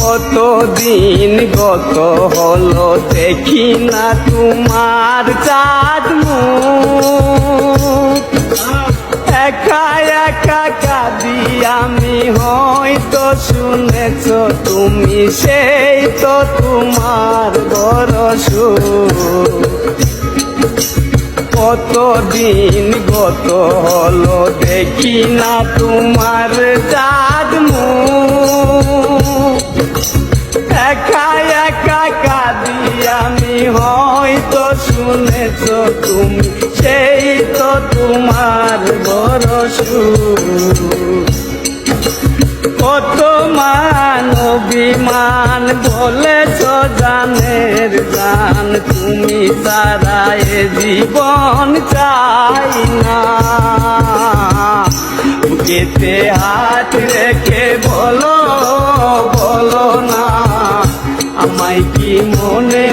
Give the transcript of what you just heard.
কতদিন গত হলো দেখি না তোমার চাঁদ মুখ, একা একা কাঁদি আমি, হয়তো শুনেছ তুমি, সেই তো তোমার বড় সুখ। কতদিন গত হলো দেখি না তোমার চাঁদ মুখ, একা একা কাঁদি আমি, হয়তো শুনেছ তুমি, সেই তো তোমার বড় সুখ। কত মান অভিমান বলেছ জানের জান, তুমি ছাড়া এ জীবন চাই না। বুকেতে হাত রেখে বলো বলো না, আমায় কি মনে